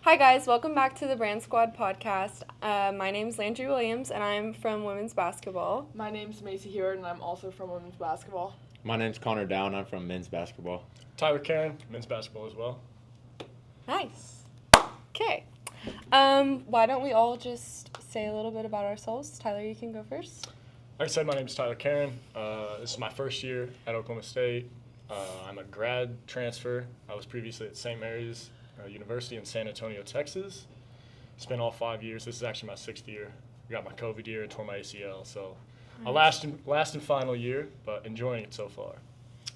Hi guys, welcome back to the Brand Squad podcast. My name's Landry Williams and I'm from women's basketball. My name's Macey Huard and I'm also from women's basketball. My name's Connor Dow and I'm from men's basketball. Caron, men's basketball as well. Nice. Okay. Why don't we all just say a little bit about ourselves? Tyler, you can go first. Like I said, my name is Tyler Caron. This is my first year at Oklahoma State. I'm a grad transfer. I was previously at St. Mary's University in San Antonio, Texas. Spent all 5 years. This is actually my 6th year. I got my COVID year and tore my ACL. So a last and final year, but enjoying it so far.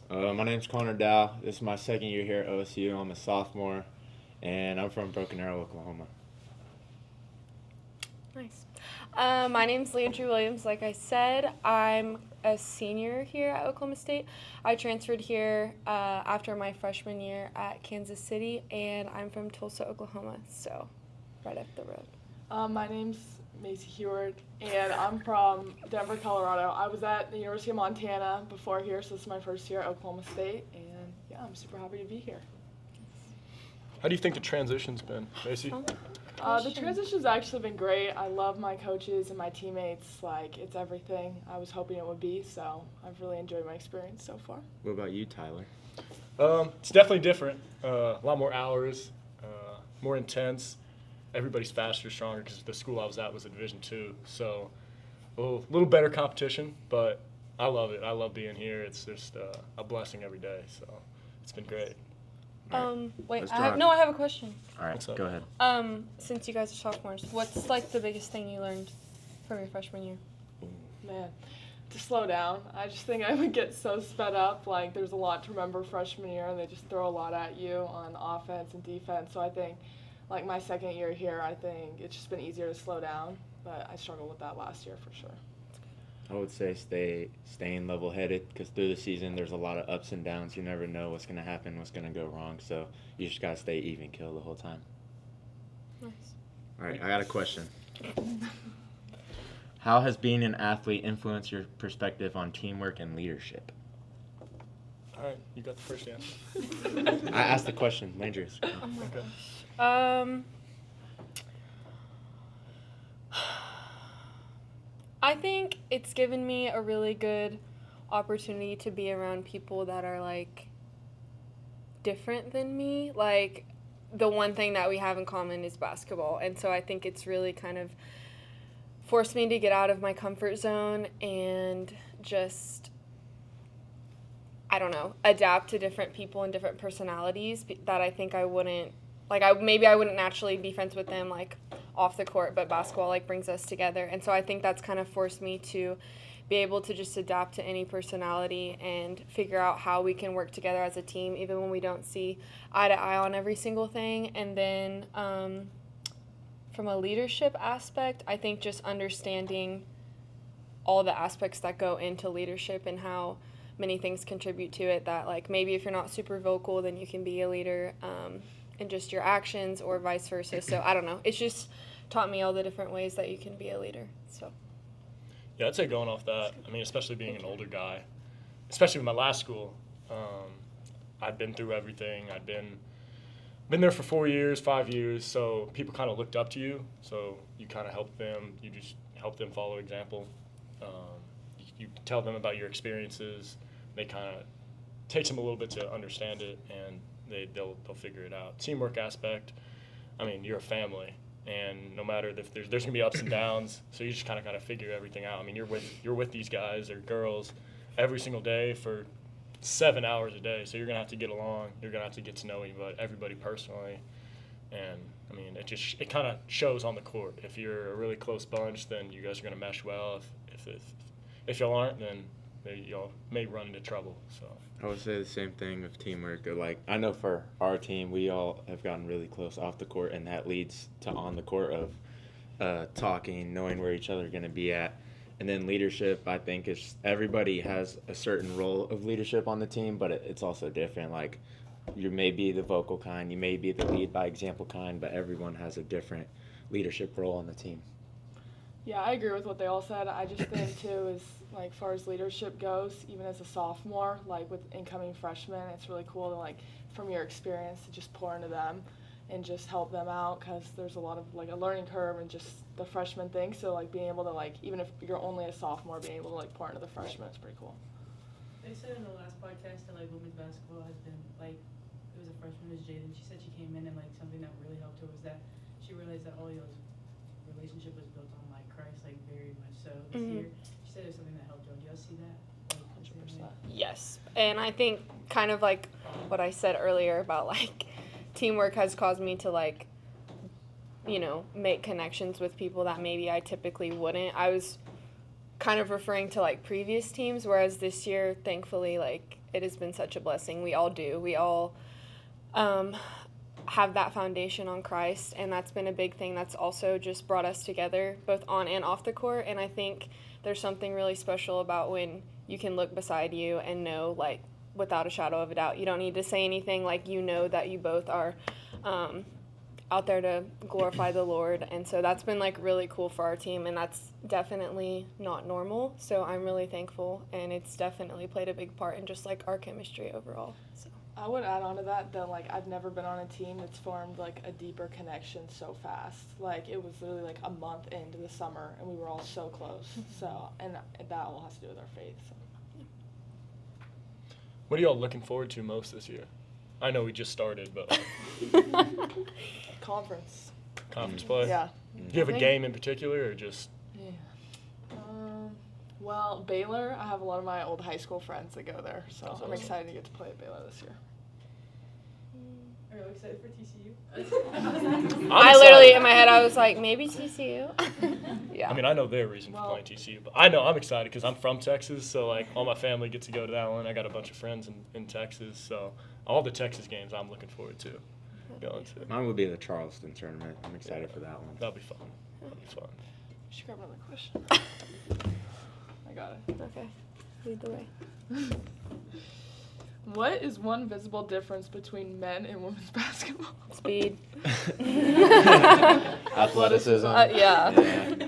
My name's Connor Dow. This is my 2nd year here at OSU. I'm a sophomore, and I'm from Broken Arrow, Oklahoma. Nice. My name's Landry Williams. Like I said, I'm a senior here at Oklahoma State. I transferred here after my freshman year at Kansas City, and I'm from Tulsa, Oklahoma, so right up the road. My name's Macey Huard, and I'm from Denver, Colorado. I was at the University of Montana before here, so this is my first year at Oklahoma State, and yeah, I'm super happy to be here. How do you think the transition's been, Macey? The transition's actually been great. I love my coaches and my teammates. Like, it's everything I was hoping it would be, so I've really enjoyed my experience so far. What about you, Tyler? It's definitely different. A lot more hours, more intense. Everybody's faster, stronger, because the school I was at was a Division II. So a little better competition, but I love it. I love being here. It's just a blessing every day, so it's been great. Wait, I have a question. All right, go ahead. Since you guys are sophomores, what's like the biggest thing you learned from your freshman year? Man, to slow down. I just think I would get so sped up. Like, there's a lot to remember freshman year, and they just throw a lot at you on offense and defense. So I think, like, my 2nd year here, I think it's just been easier to slow down. But I struggled with that last year for sure. I would say staying level-headed, because through the season there's a lot of ups and downs. You never know what's going to happen, what's going to go wrong. So you just got to stay even keel the whole time. Nice. All right, I got a question. How has being an athlete influenced your perspective on teamwork and leadership? All right, you got the first answer. I asked the question, Landry. Oh my Okay. gosh. I think it's given me a really good opportunity to be around people that are, like, different than me. Like, the one thing that we have in common is basketball. And so I think it's really kind of forced me to get out of my comfort zone and just, I don't know, adapt to different people and different personalities that I think I wouldn't, like, maybe I wouldn't naturally be friends with them, like, off the court, but basketball, like, brings us together. And so I think that's kind of forced me to be able to just adapt to any personality and figure out how we can work together as a team, even when we don't see eye to eye on every single thing. And then from a leadership aspect, I think just understanding all the aspects that go into leadership and how many things contribute to it, that, like, maybe if you're not super vocal, then you can be a leader in just your actions, or vice versa. So I don't know. It's just taught me all the different ways that you can be a leader. So Yeah, I'd say going off that, I mean, especially being an older guy, especially with my last school, I'd been through everything. I'd been there for 4 years, 5 years, so people kind of looked up to you. So you kind of help them. You just help them follow example. You tell them about your experiences. They kind of takes them a little bit to understand it, and they'll figure it out. Teamwork aspect, I mean, you're a family, and no matter if there's gonna be ups and downs, so you just kind of figure everything out. I mean, you're with these guys or girls every single day for 7 hours a day, so you're gonna have to get along. You're gonna have to get to know everybody personally, and I mean, it kind of shows on the court. If you're a really close bunch, then you guys are gonna mesh well. If y'all aren't, then y'all may run into trouble. So I would say the same thing with teamwork. Like, I know for our team, we all have gotten really close off the court, and that leads to on the court of talking, knowing where each other are going to be at. And then leadership, I think everybody has a certain role of leadership on the team, but it's also different. Like, you may be the vocal kind, you may be the lead by example kind, but everyone has a different leadership role on the team. Yeah, I agree with what they all said. I just think, too, is, like, as far as leadership goes, even as a sophomore, like, with incoming freshmen, it's really cool to, like, from your experience, to just pour into them and just help them out because there's a lot of like a learning curve and just the freshman thing. So like being able to like, even if you're only a sophomore, being able to like pour into the freshmen is pretty cool. They said in the last podcast that like women's basketball has been like, it was a freshman, Ms. Jaden. She said she came in and like something that really helped her was that she realized that all y'all's relationship was built on like Christ, like very much so this year. She said it was something that helped y'all. Do y'all see that? Like, 100%. Yes. And I think kind of like what I said earlier about like teamwork has caused me to like, you know, make connections with people that maybe I typically wouldn't. I was kind of referring to like previous teams, whereas this year, thankfully, like it has been such a blessing. We all do. We all have that foundation on Christ, and that's been a big thing that's also just brought us together both on and off the court. And I think there's something really special about when you can look beside you and know, like, without a shadow of a doubt, you don't need to say anything, like, you know that you both are out there to glorify the Lord. And so that's been like really cool for our team, and that's definitely not normal. So I'm really thankful, and it's definitely played a big part in just like our chemistry overall. So I would add on to that like I've never been on a team that's formed like a deeper connection so fast. Like it was literally like a month into the summer and we were all so close. So and that all has to do with our faith. So. What are y'all looking forward to most this year? I know we just started, but Conference play. Yeah. Do you have a game in particular, or just? Yeah. Well, Baylor, I have a lot of my old high school friends that go there, so That's I'm awesome. excited to get to play at Baylor this year. Are you excited for TCU? I literally, in my head, I was like, maybe TCU. Yeah. I mean, I know their reason for Well- playing TCU, but I know I'm excited because I'm from Texas, so like all my family gets to go to that one. I got a bunch of friends in Texas, so all the Texas games I'm looking forward to going to. Mine would be the Charleston tournament. I'm excited for that one. That'll be fun. That'll be fun. You should grab another question. I got it. Okay. Lead the way. What is one visible difference between men and women's basketball? Speed. Athleticism. Yeah. Yeah.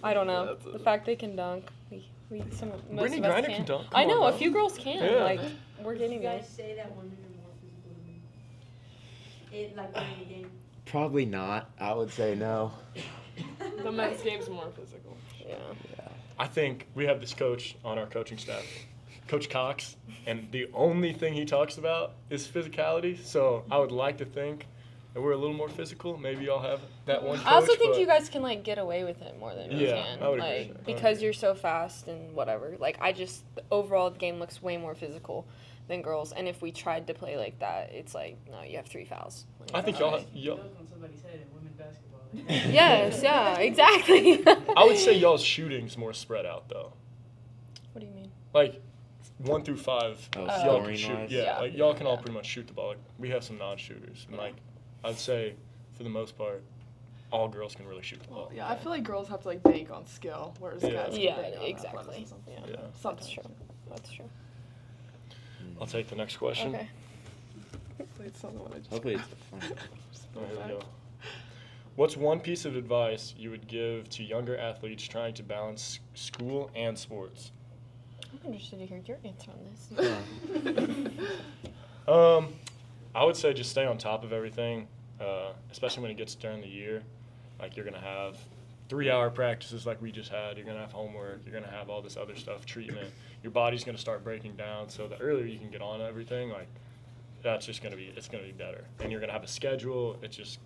I don't know. The fact they can dunk. Most Brittany of us Griner can dunk. I Come know, on a now. few girls can. Yeah. Like, we're You getting there. guys say that women are more physical than men. It like during the game. Probably not. I would say no. The men's game's more physical. Yeah. I think we have this coach on our coaching staff, Coach Cox, and the only thing he talks about is physicality. So I would like to think that we're a little more physical. Maybe y'all have that one coach. I also think but you guys can, like, get away with it more than we Yeah, can. I would agree. Like, I would because agree. you're so fast and whatever. Like, overall, the game looks way more physical than girls. And if we tried to play like that, it's like, no, you have 3 fouls. Like, I think that's y'all, it. It y'all goes on somebody's head in women's basketball. Yes, yeah, exactly. I would say y'all's shooting's more spread out though. What do you mean? Like 1 through 5, Oh, y'all can scoring shoot. wise? Yeah, Yeah. like y'all can all Yeah. pretty much shoot the ball. Like, we have some non-shooters, and like I'd say for the most part, all girls can really shoot the ball. Well, yeah, I feel like girls have to like bank on skill, whereas Yeah. guys can Yeah, bank on exactly. athleticism. Yeah. Yeah. Sometimes. That's true. That's true. I'll take the next question. Okay. Hopefully it's something that I just Hopefully it's fun. Oh, here we go. What's one piece of advice you would give to younger athletes trying to balance school and sports? I'm interested to hear your answer on this. I would say just stay on top of everything, especially when it gets during the year. Like you're gonna have 3-hour practices like we just had. You're gonna have homework. You're gonna have all this other stuff, treatment. Your body's gonna start breaking down. So the earlier you can get on everything, like it's gonna be better. And you're gonna have a schedule. That's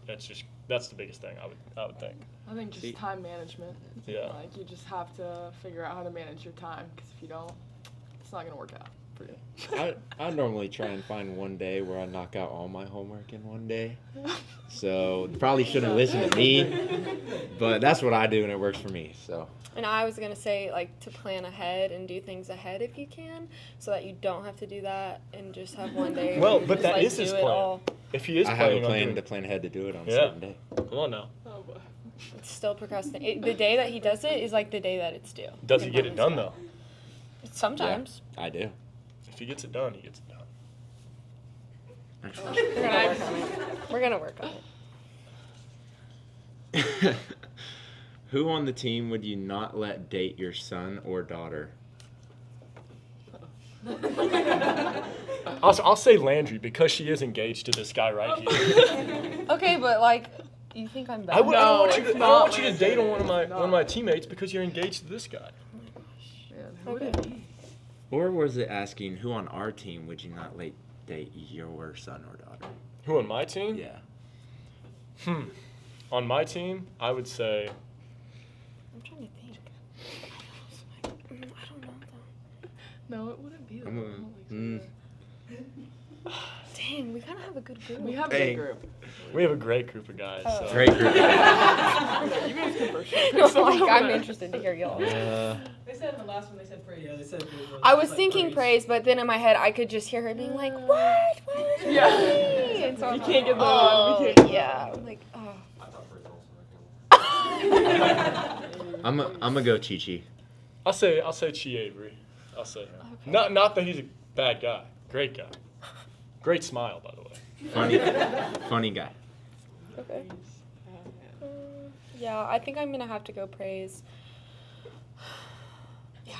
the biggest thing I would think. I think just See- time management. Yeah. Like you just have to figure out how to manage your time, because if you don't, it's not gonna work out for you. I normally try and find one day where I knock out all my homework in one day. So probably shouldn't listen to me, but that's what I do and it works for me. So And I was gonna say, like, to plan ahead and do things ahead if you can, so that you don't have to do that and just have one day. Well, where you but just, that like, is his do it plan. all. If he is I have a planning on plan doing to plan ahead to do it on a Yeah. certain day. Come on now. Oh, boy. It's still procrastinating. The day that he does it is like the day that it's due. Does he get it done though? Sometimes. I do. If he gets it done, he gets it done. We're gonna work on it. Who on the team would you not let date your son or daughter? I'll say Landry because she is engaged to this guy right here. Okay, but like, you think I'm bad? I don't want you it's to, I not don't want you to Landry. date on one It's of my teammates because you're engaged to this guy. Man, who would it be? Or was it asking who on our team would you not date your son or daughter? Who on my team? Yeah. On my team, I would say I'm trying to think. I don't know though. No, it wouldn't be. I'm gonna- Dang, we kind of have a good group. We have a Hey. good group. we have a great group of guys. So. Great group. You guys can for sure. No, like, I'm interested to hear y'all. They said in the last one, they said praise. Yeah, they said praise. I was thinking praise, but then in my head I could just hear her being like, "What? Why would you Yeah. me?" And so You I'm can't like, get the oh, we can't get yeah. I'm like, oh. I'm gonna go Chi-Chi. I'll say Chi Avery. I'll say him. Not that he's a bad guy. Great guy. Great smile, by the way. Funny guy. Okay. Yeah, I think I'm gonna have to go praise. Yeah.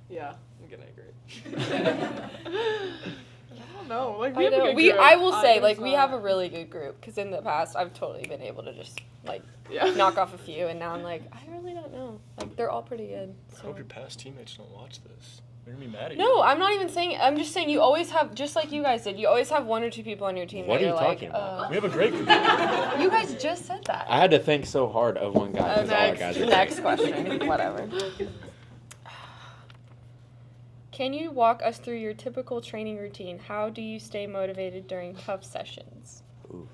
Yeah, I'm gonna agree. I don't know. Like we I have a know. good We. group. I will say, it's like, we not- have a really good group because in the past I've totally been able to just like Yeah. knock off a few, and now I'm like, I really don't know. Like, they're all pretty good. I So. hope your past teammates don't watch this. They're gonna be mad at you. No, I'm not even saying. I'm just saying you always have, just like you guys did. You always have one or two people on your team What that are you're you like. talking about? We have a great group. You guys just said that. I had to think so hard of one guy because all our guys are Next great. question. Whatever. Can you walk us through your typical training routine? How do you stay motivated during tough sessions? Ooh.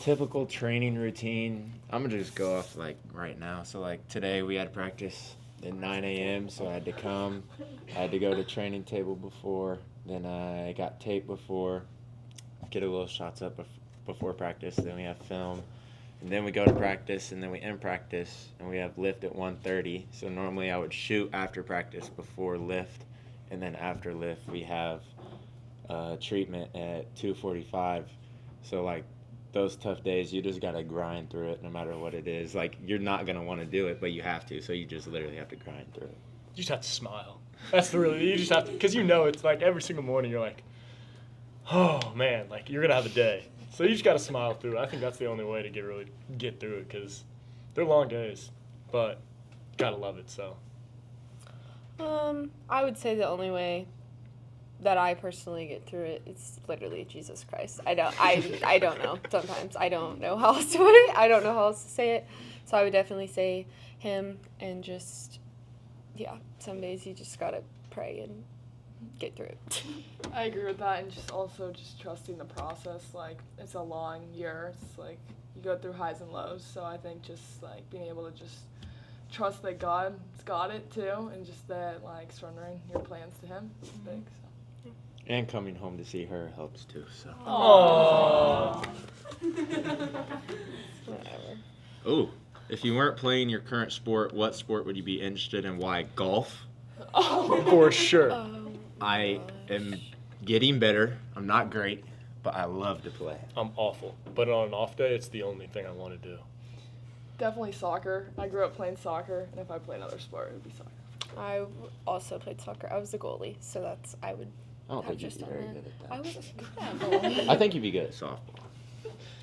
Typical training routine. I'm gonna just go off like right now. So like today we had practice at 9 a.m. So I had to come. I had to go to training table before. Then I got tape before. Get a little shots up before practice. Then we have film. And then we go to practice, and then we end practice, and we have lift at 1:30. So normally I would shoot after practice before lift, and then after lift we have treatment at 2:45. So like those tough days, you just gotta grind through it no matter what it is. Like you're not gonna want to do it, but you have to. So you just literally have to grind through it. You just have to smile. That's the really. You just have to, because you know it's like every single morning you're like, oh man, like you're gonna have a day. So you just gotta smile through it. I think that's the only way to get through it because they're long days, but gotta love it. So I would say the only way that I personally get through it is literally Jesus Christ. I don't know. Sometimes I don't know how else to put it. I don't know how else to say it. So I would definitely say him and just, yeah, some days you just gotta pray and get through it. I agree with that, and just also just trusting the process. Like it's a long year. It's like you go through highs and lows. So I think just like being able to just trust that God's got it too, and just that like surrendering your plans to Him is big. So. And coming home to see her helps too. So. Aww. Whatever. Ooh, if you weren't playing your current sport, what sport would you be interested in? Why? Golf. For sure. I am getting better. I'm not great, but I love to play. I'm awful, but on an off day, it's the only thing I want to do. Definitely soccer. I grew up playing soccer, and if I play another sport, it would be soccer. I also played soccer. I was the goalie, so that's I would. I don't have think you'd just be done very that. good at I that. was good at goalie. I think you'd be good at softball.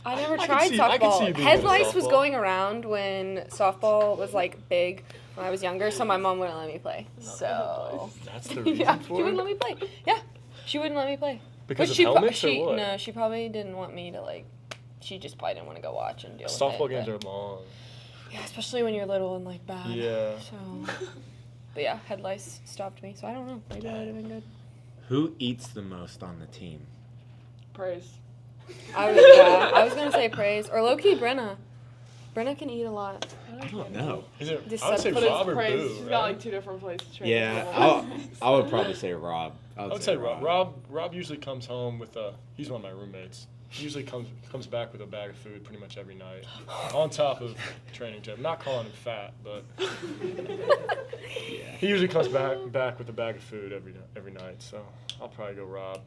I never I could tried see- I could see softball. you being Head good at lice was softball. going around when softball was like big when I was younger, so my mom wouldn't let me play. So That's the reason yeah, she for wouldn't it. let me play. Yeah, she wouldn't let me play. Because of she helmets she or what? no, she probably didn't want me to like. She just probably didn't want to go watch and deal with it. Softball games but- are long. Yeah, especially when you're little and like bad. Yeah. So, but yeah, head lice stopped me. So I don't know. Maybe that would have been good. Who eats the most on the team? Praise. I was gonna say praise or low key Brenna. Brenna can eat a lot. I don't know. Is it? Just I would say But Rob it's or praise. Boo. She's right? got like two different places to train. Yeah, I would probably say Rob. I would say Rob. Rob usually comes home with he's one of my roommates. He usually comes back with a bag of food pretty much every night, on top of training gym. Not calling him fat, but he usually comes back with a bag of food every night. So I'll probably go Rob.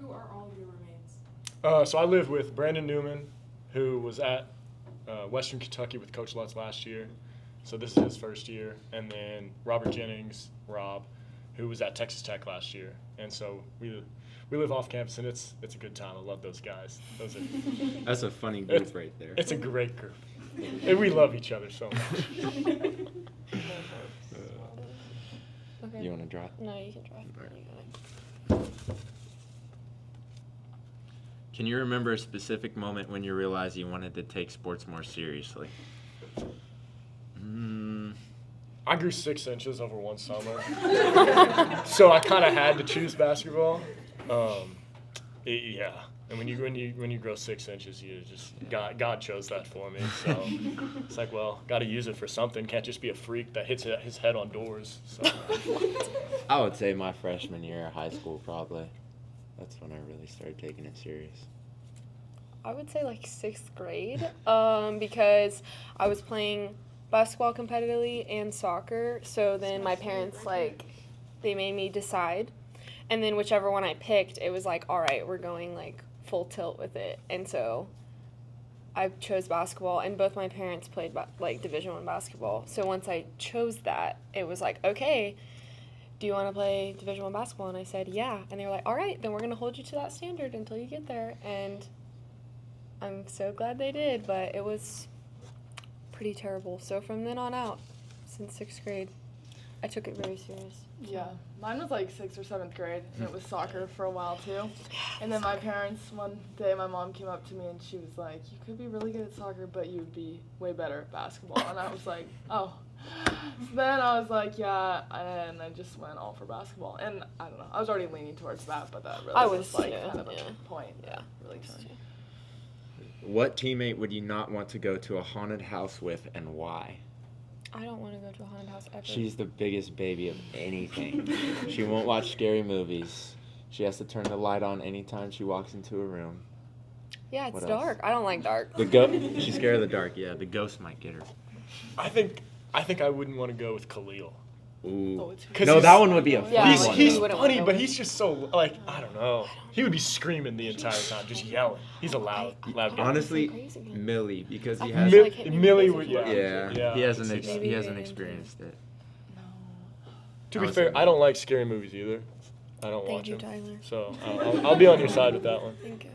Who are all of your roommates? So I live with Brandon Newman, who was at Western Kentucky with Coach Lutz last year. So this is his first year. And then Robert Jennings, Rob, who was at Texas Tech last year, and so we live off campus, and it's a good time. I love those guys. That's a funny group right there. It's a great group, and we love each other so much. Okay. You want to draw? No, you can draw. Alright. You got it. Can you remember a specific moment when you realized you wanted to take sports more seriously? I grew 6 inches over one summer, so I kind of had to choose basketball. Yeah, and when you grow 6 inches, you just God chose that for me. So it's like, well, got to use it for something. Can't just be a freak that hits his head on doors. So I would say my freshman year of high school, probably. That's when I really started taking it serious. I would say like 6th grade, because I was playing basketball competitively and soccer. So then my parents, like, they made me decide. And then whichever one I picked, it was like, all right, we're going like full tilt with it. And so I chose basketball, and both my parents played like Division I basketball. So once I chose that, it was like, okay, do you want to play Division I basketball? And I said, yeah. And they were like, all right, then we're going to hold you to that standard until you get there. And I'm so glad they did, but it was pretty terrible. So from then on out, since 6th grade, I took it very serious. Yeah, mine was like 6th or 7th grade, and it was soccer for a while too. And then my parents, one day my mom came up to me and she was like, you could be really good at soccer, but you would be way better at basketball. And I was like, oh. So then I was like, yeah, and I just went all for basketball. And I don't know, I was already leaning towards that, but that really I was was like too, kind of yeah. a point Yeah. that really turned. What teammate would you not want to go to a haunted house with, and why? I don't want to go to a haunted house ever. She's the biggest baby of anything. She won't watch scary movies. She has to turn the light on anytime she walks into a room. Yeah, it's What else? dark. I don't like dark. She's scared of the dark. Yeah, the ghost might get her. I think I wouldn't want to go with Khalil. Ooh. Oh, it's 'Cause No, he's- that one would be a Yeah, fun He's one. he though. wouldn't funny, wanna but go. he's just so, like, I don't know. He would be screaming the entire time, just yelling. He's a loud guy. Honestly, Crazy. Millie, because he I has. feel like hitting Millie him would, with a yeah. Yeah, he I hasn't. could see that. He hasn't Maybe experienced it. No. To I be would fair, say I don't like scary movies either. I don't Thank watch you, them. Tyler. So I'll be on your side with that one. Thank you.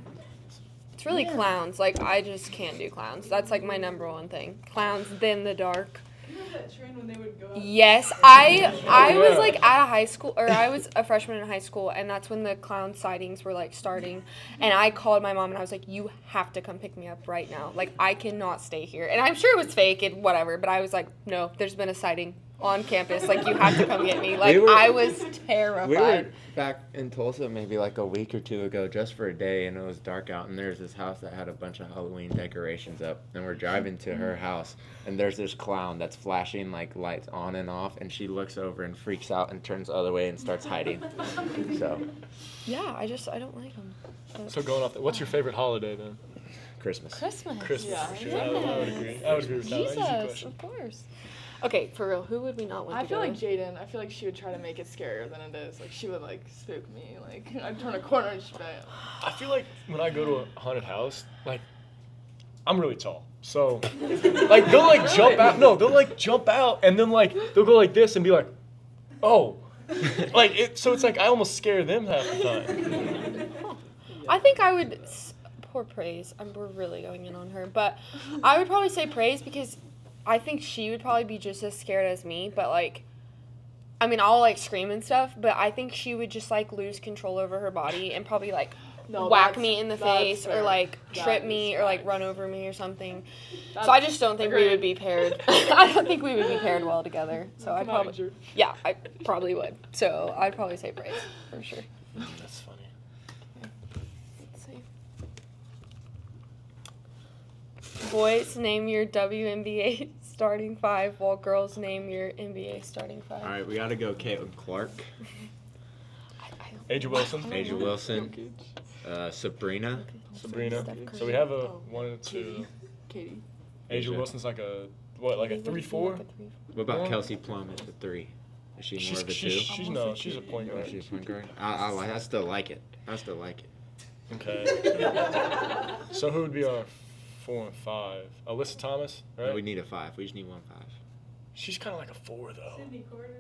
It's really clowns. Like, I just can't do clowns. That's like my number one thing. Clowns, then the dark. Remember that trend when they would go out? Yes, I was yeah. like at a high school, or I was a freshman in high school, and that's when the clown sightings were like starting. And I called my mom and I was like, "You have to come pick me up right now. Like, I cannot stay here." And I'm sure it was fake and whatever, but I was like, "No, there's been a sighting on campus. Like, you have to come get me." Like, I was terrified. We were back in Tulsa maybe like a week or two ago just for a day, and it was dark out, and there's this house that had a bunch of Halloween decorations up, and we're driving to her house, and there's this clown that's flashing like lights on and off, and she looks over and freaks out and turns the other way and starts hiding. So Yeah, I don't like them. So going off, what's your favorite holiday then? Christmas. Christmas. Christmas, Yeah. for sure. I would agree. I would agree with that. Easy Jesus, question. of course. Okay, for real, who would we not want I to feel go like with? Jaden. I feel like she would try to make it scarier than it is. Like she would like spook me. Like I'd turn a corner and she'd be like, I feel like when I go to a haunted house, like, I'm really tall. So, like, they'll, like, jump out. No, they'll, like, jump out, and then, like, they'll go like this and be like, oh. Like, so it's like I almost scare them half the time. I think I would. Poor Praise. We're really going in on her, but I would probably say Praise because I think she would probably be just as scared as me. But like, I mean, I'll like scream and stuff, but I think she would just like lose control over her body and probably like No, whack that's- me in the that's face or fair. like That trip is me or like facts. run over me or something. That's So I just don't think we agreed. would be paired. I don't think we would be paired well together. So I Come on, probably, Drew. yeah, I probably would. So I'd probably say Praise for sure. That's funny. Let's see. Boys, name your WNBA starting five, while girls name your NBA starting five. All right, we got to go Caitlin Clark, Aja Wilson, Aja Wilson, Sabrina. Sabrina. Steph Curry. So we have a 1 and 2. Katie. Aja Wilson's like a, what, like a 3-4? What about Yeah. Kelsey Plum at the 3? Is she more of a 2? She's no, she's a point Oh, guard. she's a point guard. I still like it. Okay. So who would be our 4 and 5? Alyssa Thomas, right? We need a 5. We just need 1 5. She's kind of like a 4 though. Sydney Carter.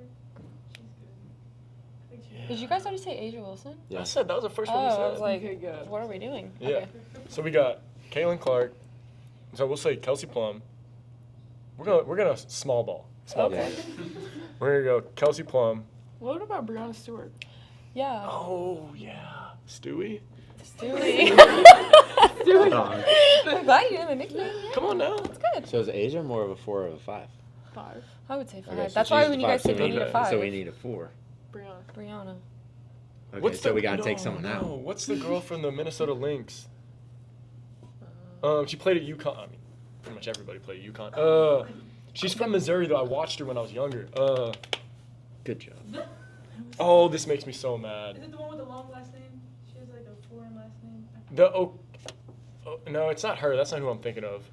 She's good. Did you guys already say Asia Wilson? Yeah. I said that was the first one Oh, we I said. was like, Okay, good. what are we doing? Yeah. Okay. So we got Caitlin Clark. So we'll say Kelsey Plum. We're gonna small ball. Small Okay. ball. We're gonna go Kelsey Plum. What about Brianna Stewart? Yeah. Oh yeah, Stewie. Stewie. Oh. I'm glad you did the nickname. Yeah. Come on now. That's good. So is Asia more of a 4 or a 5? 5. I would say 5. Okay, so That's she's why the when you 5, guys so said we need a 5. So we need a 4. Brianna. Brianna. Okay, so we gotta take someone out. What's the girl from the Minnesota Lynx? She played at UConn. I mean, pretty much everybody played at UConn. She's from Missouri though. I watched her when I was younger. Good job. Oh, this makes me so mad. Is it the one with the long last name? She has like a foreign last name. No, it's not her. That's not who I'm thinking of.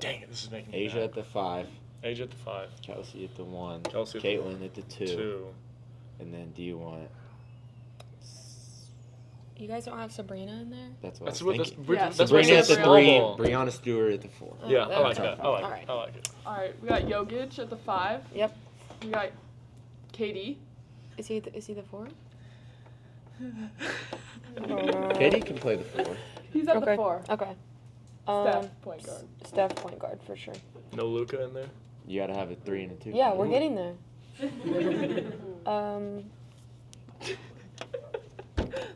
Dang it, this is making me Asia mad. at the 5. Asia at the 5. Chelsea at the 1. Chelsea at the Caitlin at the 2. 2. And then do you want? You guys don't have Sabrina in there? That's what That's I what was this. thinking. Yeah, That's what I Sabrina said at the small 3. ball. Brianna Stewart at the 4. Yeah, I like Okay. that. I like Alright. it. I like it. All right, we got Jokic at the 5. Yep. We got KD. Is he the 4? Katie can play the 4. He's at the 4. Okay. Steph, point guard. Steph, point guard for sure. No Luca in there. You gotta have a 3 and a 2. Yeah, we're getting there.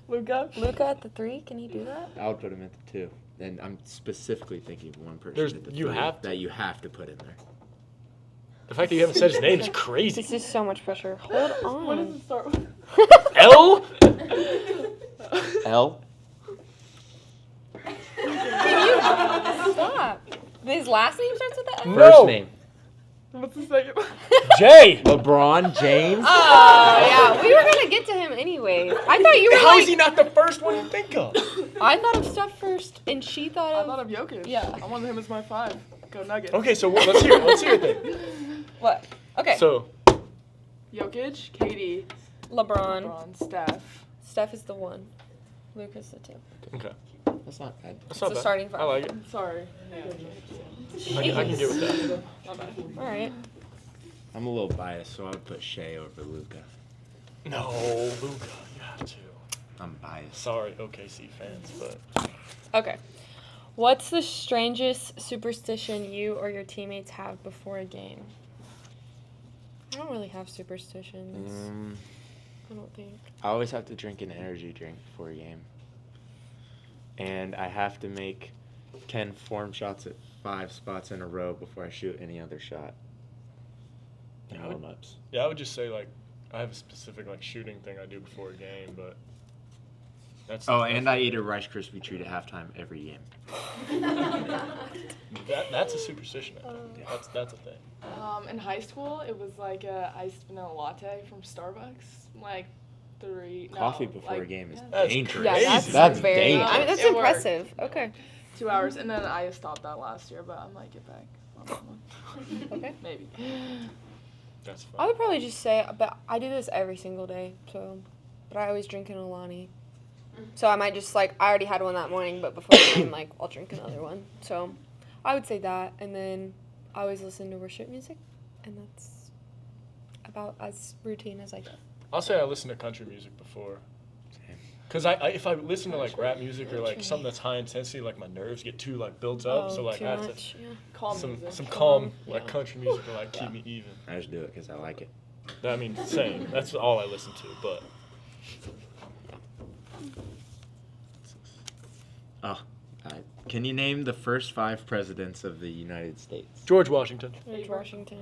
Luca at the 3. Can he do that? I would put him at the 2. And I'm specifically thinking of one person There's- at the you 3 have to. that you have to put in there. The fact that you haven't said his name is crazy. This is so much pressure. Hold What does on. it start with? L. L. Stop. His last name starts with the L? No. First name. What's the second? J. LeBron James. Oh, yeah. We were going to get to him anyway. I thought you were How is like... he not the first one you think of? I thought of Steph first, and she thought I of... thought of Jokic. Yeah. I wanted him as my 5. Go Nuggets. Okay, so let's hear it. Let's hear it then. What? Okay. So Jokic, KD, LeBron. LeBron, Steph. Steph is the 1. Luca's the 2. okay, That's not bad. that's not the bad. starting 5. I like it. Sorry. I can get with that. My bad. All right. I'm a little biased, so I would put Shea over Luca. No, Luca, you have to. I'm biased. Sorry, OKC fans, but Okay. What's the strangest superstition you or your teammates have before a game? I don't really have superstitions. I don't think. I always have to drink an energy drink before a game. And I have to make 10 form shots at 5 spots in a row before I shoot any other shot. Yeah, I warm would- ups. yeah, I would just say like I have a specific like shooting thing I do before a game, but that's Oh, and I eat a Rice Krispie treat at halftime every game. that's a superstition. I think. That's a thing. In high school, it was like a iced vanilla latte from Starbucks. Like 3. Coffee no, before like, a game is yeah, That's dangerous. Yeah, that's, Crazy. very. dangerous. I mean, that's It worked. impressive. Okay. 2 hours, and then I stopped that last year, but I might get back on that one. Okay. Maybe. That's fine. I would probably just say, but I do this every single day, so. But I always drink an Alani. So I might just like, I already had one that morning, but before the game, like, I'll drink another one. So I would say that, and then I always listen to worship music, and that's about as routine as I get. I'll say I listen to country music before. Cause I if I listen to like rap music or like something that's high intensity, like my nerves get too like built up. So like too I have much, yeah. Calm some music. some calm Yeah. like country music to like keep me even. I just do it because I like it. I mean, same. That's all I listen to. But Oh, can you name the first 5 presidents of the United States? George Washington, George Washington.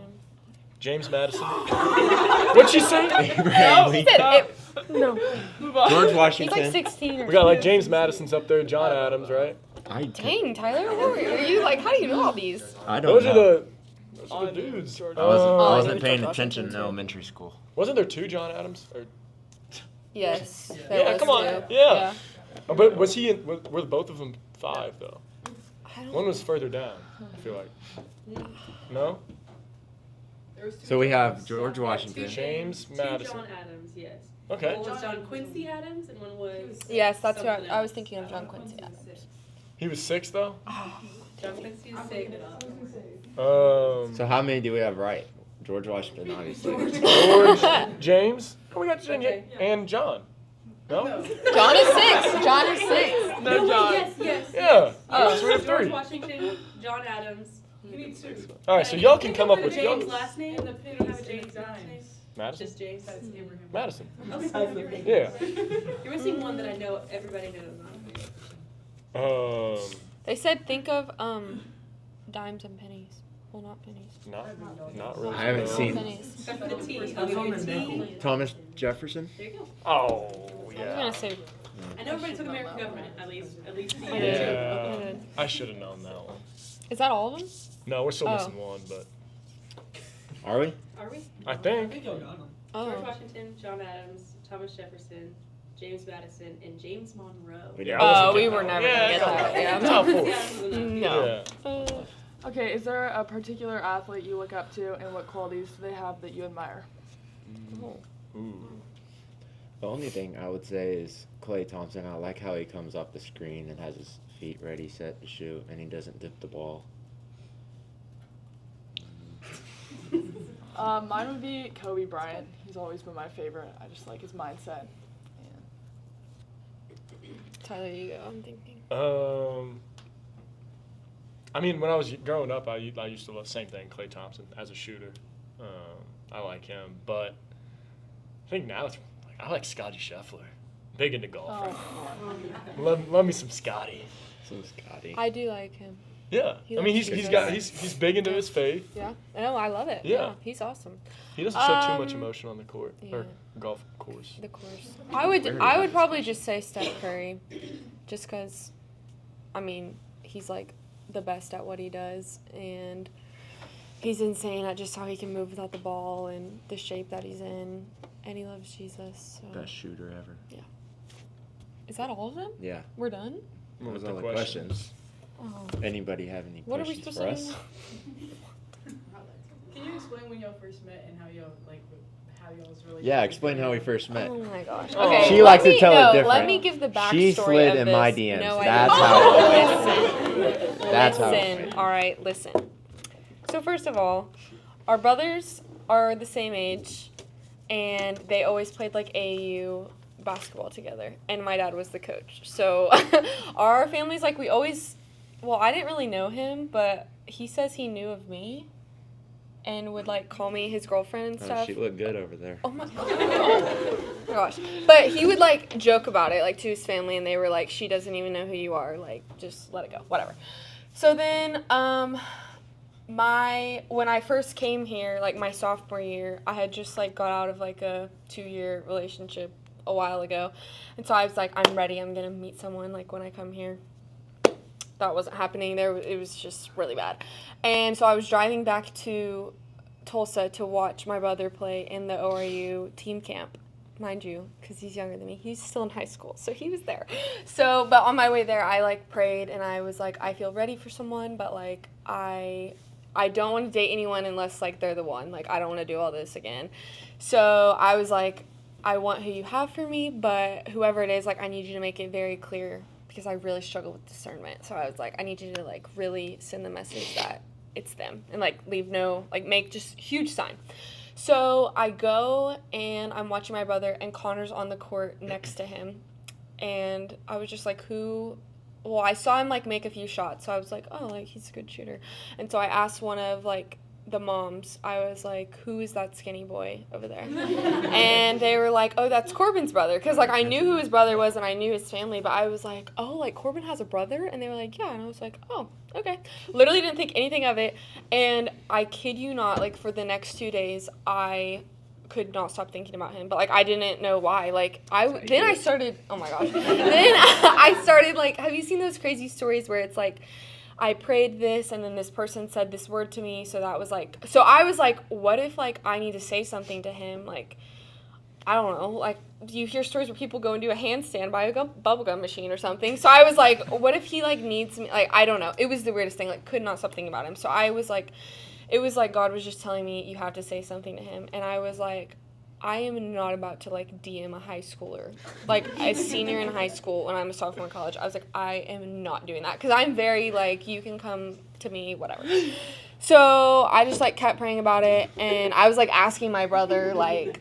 James Madison. What'd she say? Abraham He Lincoln. said it. No. Move on. George He's Washington. like 16 or We got like James Madison's up there, John Adams, right? Dang, Tyler, are you like, how do you know all these? I don't Those know. are the On dudes. George I wasn't, Oh, I I wasn't knew paying George attention Washington, in too. elementary school. Wasn't there 2 John Adams? Or, Yes. there yeah, was come on. two. Yeah. Oh, but was he in? Were both of them 5 though? I don't One was further down. I feel like. No. There was two So we have Johns. George Yeah, Washington. two James Two Madison. John Adams, yes. Okay. One was John Quincy Adams, and one was. Yes, that's what something I was else. thinking of, John Quincy Adams. He was 6 though. John Quincy is sick. So how many do we have right? George Washington, obviously. George, James. Oh, we got James Okay. and John. No? John is 6. John is 6. No, John. Yes. Yeah. Oh, So we have George 3. Washington, John Adams. You need 2. All right, so y'all can come up with James' y'all. last name. And the pig Don't have have a James James last name. Dimes. Madison. Just James. That's Abraham. Madison. Okay. Yeah. You're missing one that I know everybody knows. They said think of dimes and pennies. Well, not pennies. Not really. I haven't no. seen- Pennies. Except for the T. That's I'll give on you the a T. nickel. Thomas Jefferson. There you go. Oh, I was yeah. gonna say. I know everybody took American government, at least. I did. Yeah. I should have known that one. Is that all of them? No, we're still Oh. missing one, but Are we? Are we? I think. George Oh. Washington, John Adams, Thomas Jefferson, James Madison, and James Monroe. Yeah, I Oh, wasn't we getting were that never one. gonna get come that. on. Yeah. Top 4. Yeah, No. Yeah. Okay, is there a particular athlete you look up to, and what qualities do they have that you admire? Ooh. The only thing I would say is Klay Thompson. I like how he comes off the screen and has his feet ready, set to shoot, and he doesn't dip the ball. Mine would be Kobe Bryant. He's always been my favorite. I just like his mindset. Tyler, you go. I'm thinking. I mean, when I was growing up, I used to love the same thing, Klay Thompson as a shooter. I like him, but I think now it's like I like Scotty Scheffler. Big into golf. Oh, Love me some Scotty. So Scotty. I do like him. Yeah, He I mean likes he's to he's big into his faith. Yeah. No, I love it. Yeah. He's awesome. He doesn't show too much Um, emotion on the court or golf course. The course. I would probably just say Steph Curry, just because, I mean, he's like the best at what he does, and he's insane at just how he can move without the ball and the shape that he's in, and he loves Jesus. So. Best shooter ever. Is that all of them? Yeah. We're done. What was With all the the questions? Oh. Anybody have any What are we questions supposed for to us? do? Can you explain when y'all first met and how y'all y'all's relationship? Yeah, explain how we first met. Oh my gosh. Oh. Okay. She let likes to me- tell it no, different. Let me give the backstory She slid of in my this. DMs. No, I That's didn't. how it Listen. That's how it Listen. went. All right, listen. So first of all, our brothers are the same age, and they always played like AAU basketball together, and my dad was the coach. So our family's like we always. Well, I didn't really know him, but he says he knew of me, and would like call me his girlfriend and Oh, stuff. she looked good over there. Oh my gosh. But he would like joke about it like to his family, and they were like, she doesn't even know who you are, like just let it go, whatever. So then when I first came here, like my sophomore year, I had just like got out of like a 2-year relationship a while ago, and so I was like, I'm ready, I'm gonna meet someone like when I come here. That wasn't happening. It was just really bad. And so I was driving back to Tulsa to watch my brother play in the ORU team camp, mind you, because he's younger than me. He's still in high school, so he was there. So, but on my way there, I like prayed, and I was like, I feel ready for someone, but like I don't want to date anyone unless like they're the one. Like I don't want to do all this again. So I was like, I want who you have for me, but whoever it is, like I need you to make it very clear, because I really struggle with discernment. So I was like, I need you to like really send the message that it's them, and like make just huge sign. So I go and I'm watching my brother, and Connor's on the court next to him, and I was just like, well, I saw him like make a few shots, so I was like, oh, like he's a good shooter. And so I asked one of like the moms, I was like, who is that skinny boy over there? And they were like, oh, that's Corbin's brother. Because, like, I knew who his brother was and I knew his family, but I was like, oh, like, Corbin has a brother? And they were like, yeah. And I was like, oh, okay. Literally didn't think anything of it. And I kid you not, like, for the next 2 days, I could not stop thinking about him. But, like, I didn't know why. Like, then I started, oh, my gosh. Then I started, like, have you seen those crazy stories where it's, like, I prayed this, and then this person said this word to me, so that was like, so I was like, what if, like, I need to say something to him, like, I don't know, like, you hear stories where people go and do a handstand by a bubblegum machine or something, so I was like, what if he, like, needs me, like, I don't know, it was the weirdest thing, like, could not stop thinking about him, so I was like, it was like God was just telling me, you have to say something to him, and I was like, I am not about to, like, DM a high schooler. Like, a senior in high school when I'm a sophomore in college, I was like, I am not doing that. Because I'm very, like, you can come to me, whatever. So I just like kept praying about it, and I was like asking my brother like,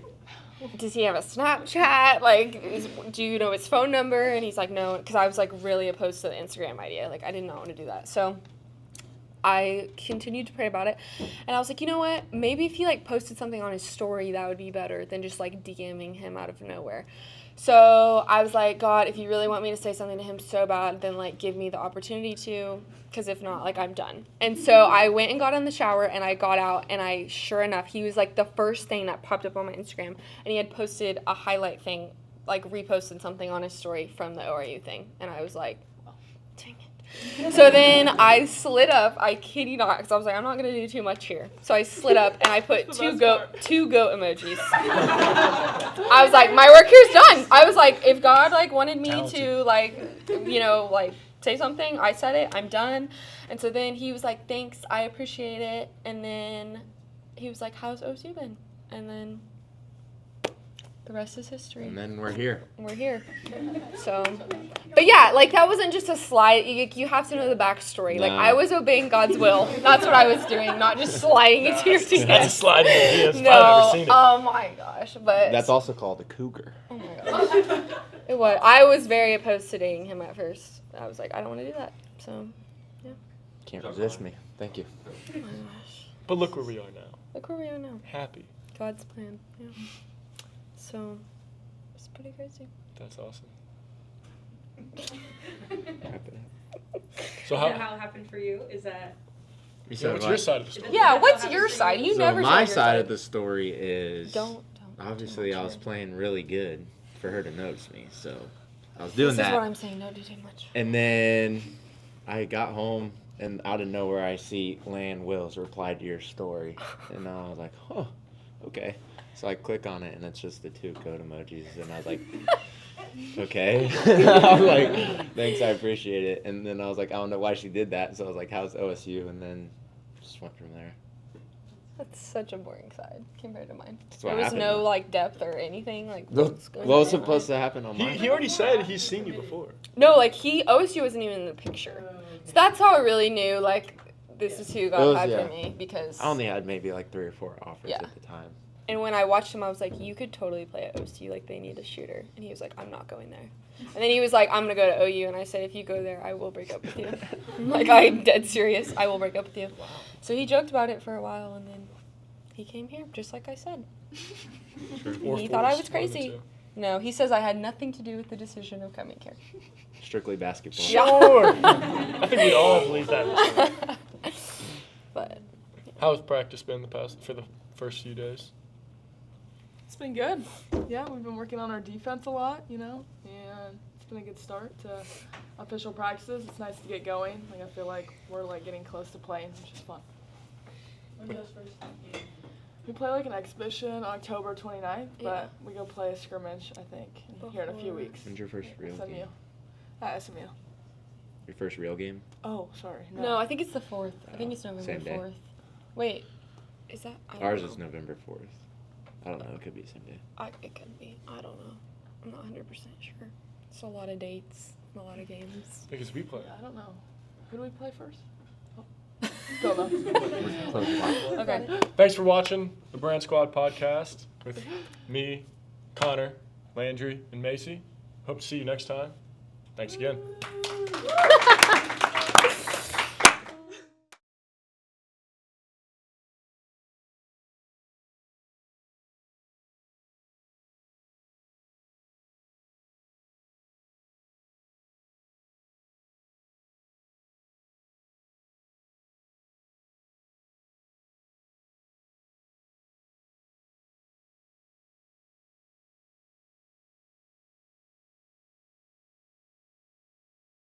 does he have a Snapchat? Like, do you know his phone number? And he's like, no, because I was like really opposed to the Instagram idea. Like, I did not want to do that. So I continued to pray about it, and I was like, you know what? Maybe if he like posted something on his story, that would be better than just like DMing him out of nowhere. So I was like, God, if you really want me to say something to him so bad, then like give me the opportunity to, because if not, like I'm done. And so I went and got in the shower, and I got out, and sure enough, he was like the first thing that popped up on my Instagram, and he had posted a highlight thing, like reposted something on his story from the ORU thing, and I was like, oh, dang it. So then I slid up, I kid you not, because I was like, I'm not going to do too much here. So I slid up, and I put two goat emojis. I was like, my work here's done. I was like, if God, like, wanted me to, like, you know, like, say something, I said it, I'm done. And so then he was like, thanks, I appreciate it. And then he was like, how's OSU been? And then the rest is history. And then we're here. We're here. So, but yeah, like that wasn't just a slide. You have to know the backstory. Like I was obeying God's will. That's what I was doing, not just sliding into your DMs. That's a slide in the DMs. No. I've never seen it. Oh my gosh. But That's also called a cougar. oh my gosh. It was. I was very opposed to dating him at first. I was like, I don't want to do that. So, yeah. Can't resist me. Thank you. Oh my gosh. But look where we are now. Look where we are now. Happy. God's plan. Yeah. So, it's pretty crazy. That's awesome. Wrap it up. So Is that how it happened for you? Is that... Yeah, what's your side of the story? Yeah, what's your side? You So never my shared your side of the story is Don't. obviously I was playing really good for her to notice me, so I was doing This that. is what I'm saying. Don't do too much. And then I got home, and out of nowhere I see Landwills replied to your story, and I was like, oh, okay. So I click on it, and it's just the two code emojis, and I was like, okay. I was like, thanks, I appreciate it. And then I was like, I don't know why she did that, so I was like, how's OSU? And then just went from there. That's such a boring side compared to mine. That's what There was happened. no like depth or anything. Like What what's going was on. supposed to happen on mine? He already said he's seen you before. No, like OSU wasn't even in the picture. So that's how I really knew like this is who God It was, had yeah. for me because. I only had maybe like 3 or 4 offers Yeah. at the time. And when I watched him, I was like, you could totally play at OSU. Like they need a shooter. And he was like, I'm not going there. And then he was like, I'm gonna go to OU. And I said, if you go there, I will break up with you. I'm like, I'm dead serious. I will break up with you. So he joked about it for a while, and then he came here, just like I said. Or He thought I was Forrest, one of the crazy. two. No, he says I had nothing to do with the decision of coming here. Strictly basketball. Sure. I think we all believe that. But How has practice been for the first few days? It's been good. Yeah, we've been working on our defense a lot, you know, and it's been a good start to official practices. It's nice to get going. Like I feel like we're like getting close to playing, which is fun. When those first games? We play like an exhibition October 29th, but Yeah. we go play a scrimmage, I think, here in a few Before. weeks. When's your first real SMU. game? At SMU. Your first real game? Oh, sorry. no, I think it's the 4th. I think it's November Same day. 4th. Wait, is that? I don't Ours know. is November 4th. I don't know. It could be the same day. It could be. I don't know. I'm not 100% sure. It's a lot of dates, and a lot of games. Because we play. I don't know. Who do we play first? Oh. Don't know. Close by. Okay. Thanks for watching the Brand Squad podcast with me, Connor, Landry, and Macey. Hope to see you next time. Thanks again.